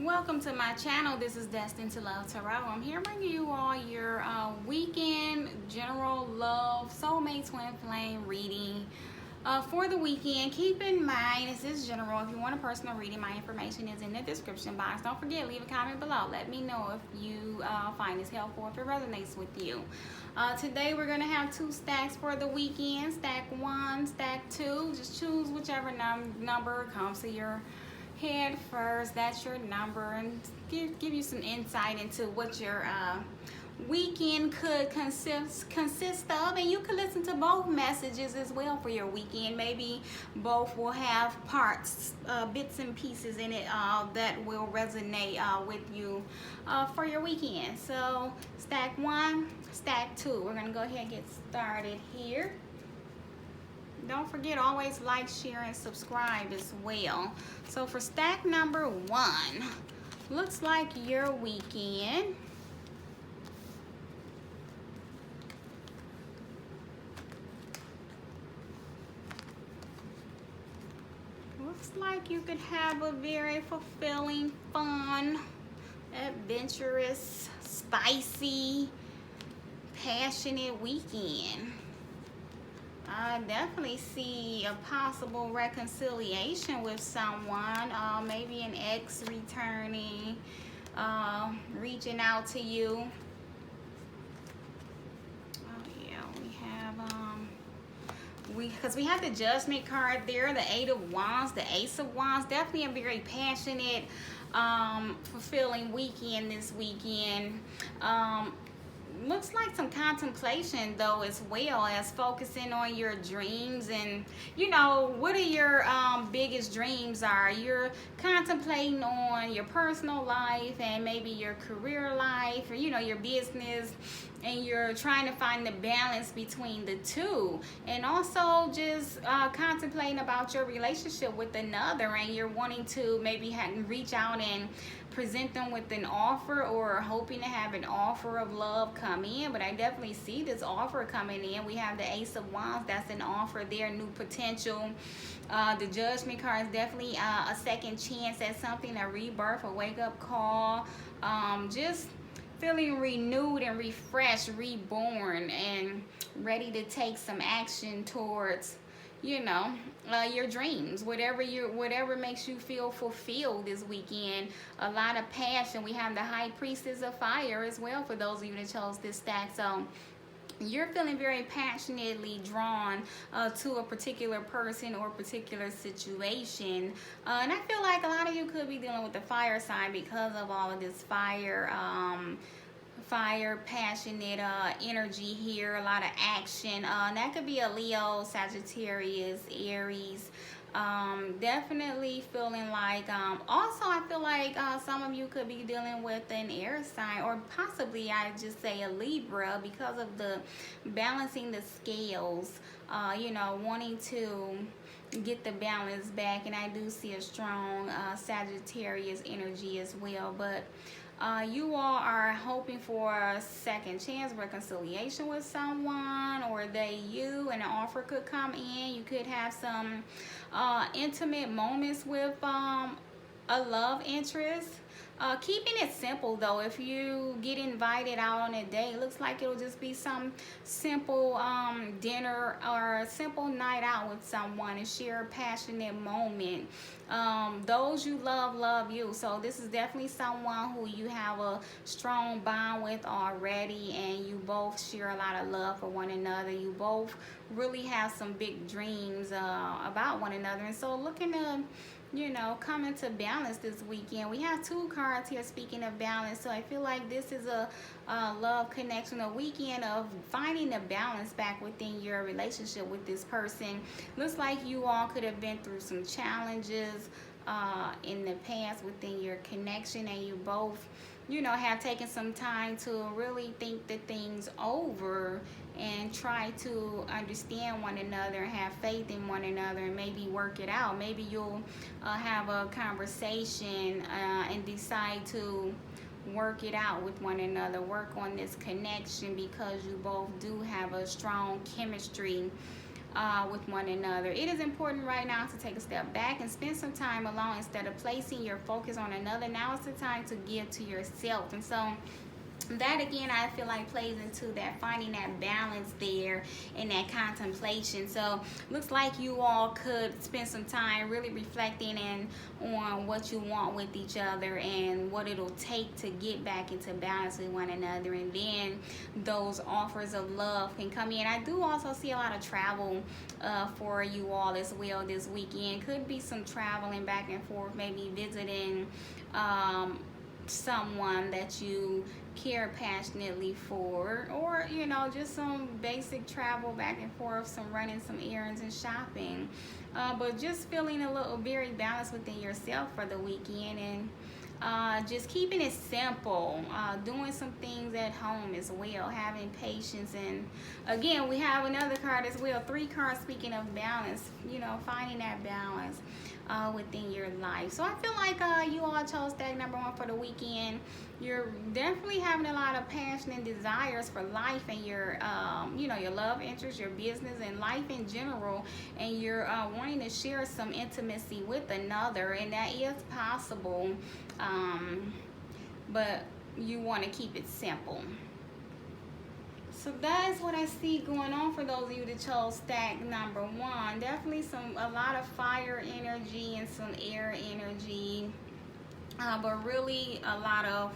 Welcome to my channel. This is Destined to Love Tarot. I'm here bringing you all your weekend general love soulmate twin flame reading for the weekend. Keep in mind, this is general. If you want a personal reading, my information is in the description box. Don't forget, leave a comment below. Let me know if you find this helpful, if it resonates with you. Today we're going to have 2 stacks for the weekend. Stack 1, stack 2. Just choose whichever number comes to your head first. That's your number, and give you some insight into what your weekend could consist of. And you can listen to both messages as well for your weekend. Maybe both will have parts, bits and pieces in it that will resonate with you for your weekend. So stack 1, stack 2. We're gonna go ahead and get started here. Don't forget, always like, share, and subscribe as well. So for stack number 1, looks like your weekend. Looks like you could have a very fulfilling, fun, adventurous, spicy, passionate weekend. I definitely see a possible reconciliation with someone, maybe an ex returning, reaching out to you. Oh yeah, because we have the Judgment card there, the 8 of Wands, the Ace of Wands. Definitely a very passionate, fulfilling weekend this weekend. Looks like some contemplation though, as well as focusing on your dreams and what are your biggest dreams are. You're contemplating on your personal life and maybe your career life, or your business, and you're trying to find the balance between the two, and also just contemplating about your relationship with another, and you're wanting to maybe reach out and present them with an offer, or hoping to have an offer of love come in. But I definitely see this offer coming in. We have the Ace of Wands. That's an offer there, new potential. The Judgment card is definitely a second chance at something, a rebirth, a wake-up call. Just feeling renewed and refreshed, reborn, and ready to take some action towards your dreams, whatever makes you feel fulfilled this weekend. A lot of passion. We have the High Priestess of Fire as well for those of you that chose this stack. So you're feeling very passionately drawn to a particular person or particular situation, and I feel like a lot of you could be dealing with the fire sign because of all of this fire passionate energy here, a lot of action. That could be a Leo, Sagittarius, Aries. Definitely feeling like also I feel like some of you could be dealing with an air sign, or possibly I just say a Libra, because of the balancing the scales, wanting to get the balance back. And I do see a strong Sagittarius energy as well. But you all are hoping for a second chance, reconciliation with someone, or they you, and an offer could come in. You could have some intimate moments with a love interest. Keeping it simple though. If you get invited out on a date, it looks like it'll just be some simple dinner or a simple night out with someone and share a passionate moment. Those you love you. So this is definitely someone who you have a strong bond with already, and you both share a lot of love for one another. You both really have some big dreams about one another, and so looking to come into balance this weekend. We have 2 cards here speaking of balance, so I feel like this is a love connection, a weekend of finding the balance back within your relationship with this person. Looks like you all could have been through some challenges in the past within your connection, and you both have taken some time to really think the things over and try to understand one another and have faith in one another, and maybe work it out. Maybe you'll have a conversation and decide to work it out with one another, work on this connection, because you both do have a strong chemistry with one another. It is important right now to take a step back and spend some time alone instead of placing your focus on another. Now is the time to give to yourself. And so that again, I feel like plays into that, finding that balance there and that contemplation. So looks like you all could spend some time really reflecting and on what you want with each other and what it'll take to get back into balance with one another, and then those offers of love can come in. I do also see a lot of travel for you all as well this weekend. Could be some traveling back and forth, maybe visiting someone that you care passionately for, or you know, just some basic travel back and forth, some running some errands and shopping, but just feeling a little very balanced within yourself for the weekend, and just keeping it simple, doing some things at home as well, having patience. And again, we have another card as well, 3 cards speaking of balance, you know, finding that balance within your life. So I feel like you all chose stack number 1 for the weekend. You're definitely having a lot of passion and desires for life and your you know, your love interest, your business, and life in general, and you're wanting to share some intimacy with another, and that is possible, but you want to keep it simple. So that is what I see going on for those of you that chose stack number 1. Definitely a lot of fire energy and some air energy, but really a lot of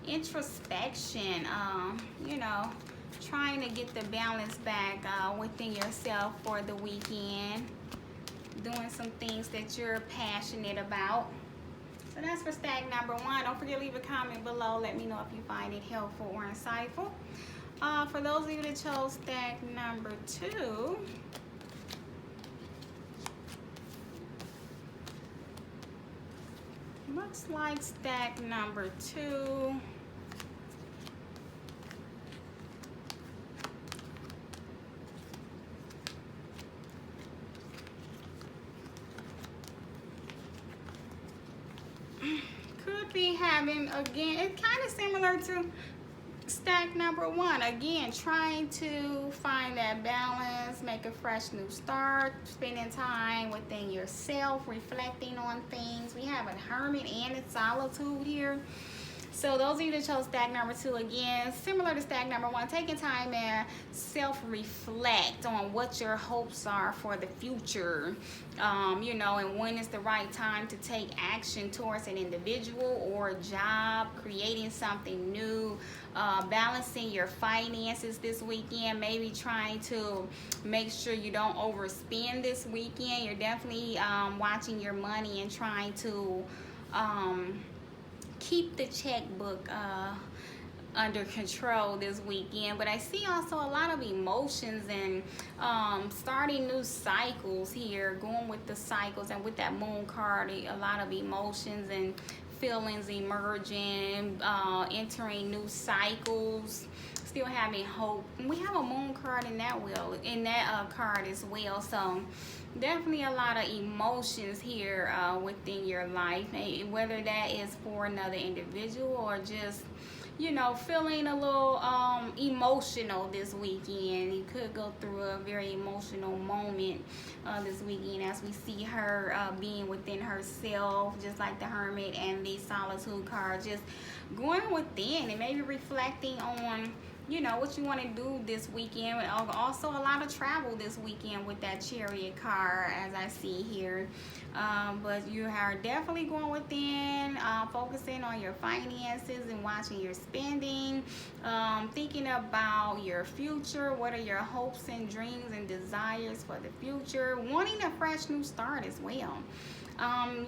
introspection, you know, trying to get the balance back within yourself for the weekend, doing some things that you're passionate about. So that's for stack number 1. Don't forget to leave a comment below. Let me know if you find it helpful or insightful. For those of you that chose stack number 2, looks like stack number 2 could be having, again, it's kind of similar to stack number 1. Again, trying to find that balance, make a fresh new start, spending time within yourself, reflecting on things. We have a hermit and a solitude here. So those of you that chose stack number 2, again, similar to stack number 1, taking time and self-reflect on what your hopes are for the future, you know, and when is the right time to take action towards an individual or a job, creating something new, balancing your finances this weekend, maybe trying to make sure you don't overspend this weekend. You're definitely watching your money and trying to keep the checkbook under control this weekend. But I see also a lot of emotions and starting new cycles here, going with the cycles, and with that moon card, a lot of emotions and feelings emerging, entering new cycles, still having hope. And we have a moon card in that wheel, in that card as well. So definitely a lot of emotions here within your life, whether that is for another individual or just, you know, feeling a little emotional this weekend. You could go through a very emotional moment this weekend, as we see her being within herself, just like the hermit and the solitude card, just going within and maybe reflecting on, you know, what you want to do this weekend. Also a lot of travel this weekend with that chariot card, as I see here. But you are definitely going within, focusing on your finances and watching your spending, thinking about your future. What are your hopes and dreams and desires for the future? Wanting a fresh new start as well.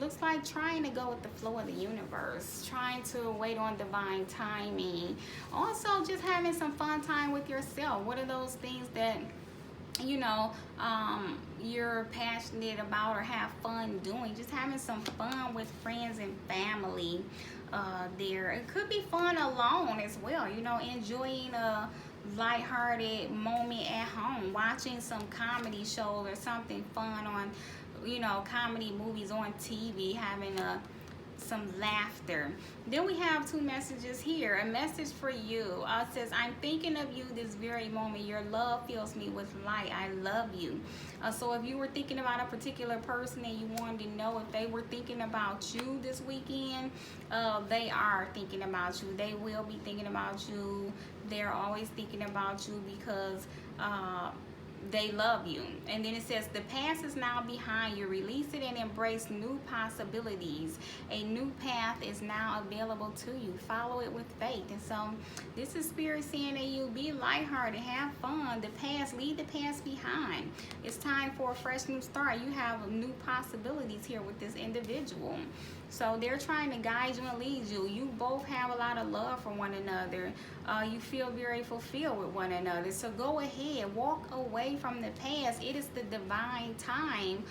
Looks like trying to go with the flow of the universe, trying to wait on divine timing. Also just having some fun time with yourself. What are those things that, you know, you're passionate about or have fun doing? Just having some fun with friends and family there. It could be fun alone as well, you know, enjoying a lighthearted moment at home, watching some comedy shows or something fun on, you know, comedy movies on TV, having a some laughter. Then we have two messages here. A message for you says, I'm thinking of you this very moment. Your love fills me with light. I love you. So if you were thinking about a particular person and you wanted to know if they were thinking about you this weekend, they are thinking about you. They will be thinking about you. They're always thinking about you because they love you. And then it says, the past is now behind you. Release it and embrace new possibilities. A new path is now available to you. Follow it with faith. And so this is Spirit saying to you, be lighthearted, have fun. The past, leave the past behind. It's time for a fresh new start. You have new possibilities here with this individual. So they're trying to guide you and lead you. You both have a lot of love for one another. You feel very fulfilled with one another. So go ahead, walk away from the past. It is the divine time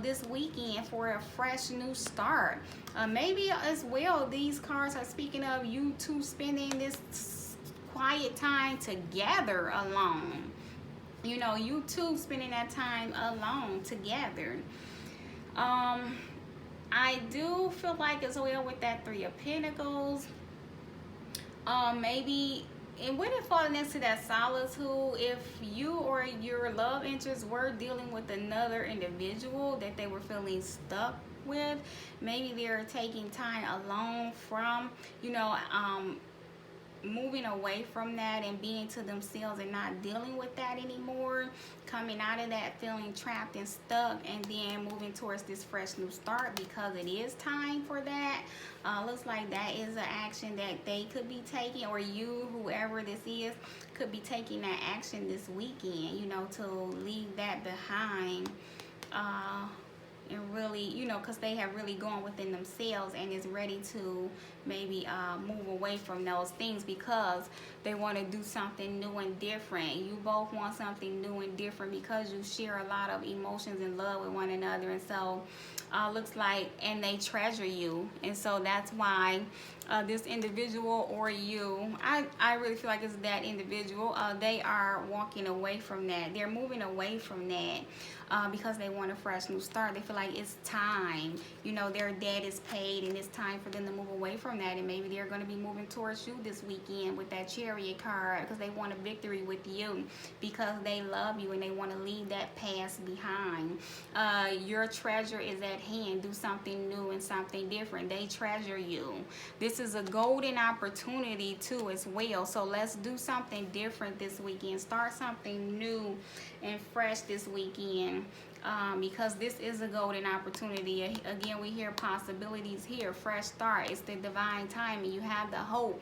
this weekend for a fresh new start. Maybe as well, these cards are speaking of you two spending this quiet time together alone. You know, you two spending that time alone together. I do feel like as well with that Three of Pentacles, maybe it wouldn't fall next to that solitude if you or your love interest were dealing with another individual that they were feeling stuck with. Maybe they're taking time alone from, you know, moving away from that and being to themselves and not dealing with that anymore, coming out of that feeling trapped and stuck, and then moving towards this fresh new start because it is time for that. Looks like that is an action that they could be taking, or you, whoever this is, could be taking that action this weekend, you know, to leave that behind. And really, you know, because they have really gone within themselves and is ready to maybe move away from those things because they want to do something new and different. You both want something new and different because you share a lot of emotions and love with one another. And so looks like, and they treasure you. And so that's why this individual or you, I really feel like it's that individual, they are walking away from that. They're moving away from that because they want a fresh new start. They feel like it's time, you know, their debt is paid and it's time for them to move away from that. And maybe they're going to be moving towards you this weekend with that Chariot card because they want a victory with you because they love you and they want to leave that past behind. Your treasure is at hand. Do something new and something different. They treasure you. This is a golden opportunity too as well. So let's do something different this weekend. Start something new and fresh this weekend. Because this is a golden opportunity. Again, we hear possibilities here, fresh start. It's the divine time and you have the hope.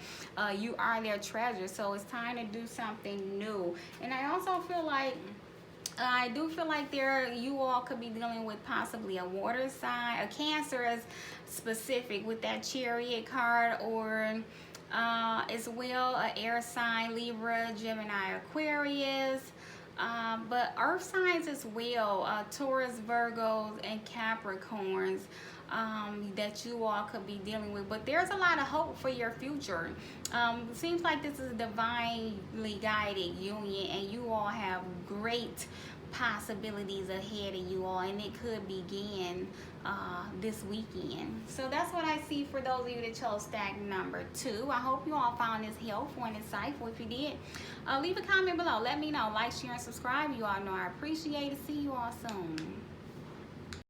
You are their treasure, so it's time to do something new. And I also feel like I do feel like you all could be dealing with possibly a water sign, a Cancer is specific with that Chariot card, or as well an air sign, Libra, Gemini, Aquarius. But earth signs as well, Taurus, Virgos, and Capricorns, that you all could be dealing with. But there's a lot of hope for your future. Seems like this is a divinely guided union and you all have great possibilities ahead of you all, and it could begin this weekend. So that's what I see for those of you that chose stack number 2. I hope you all found this helpful and insightful. If you did, leave a comment below. Let me know. Like, share, and subscribe. You all know I appreciate it. See you all soon.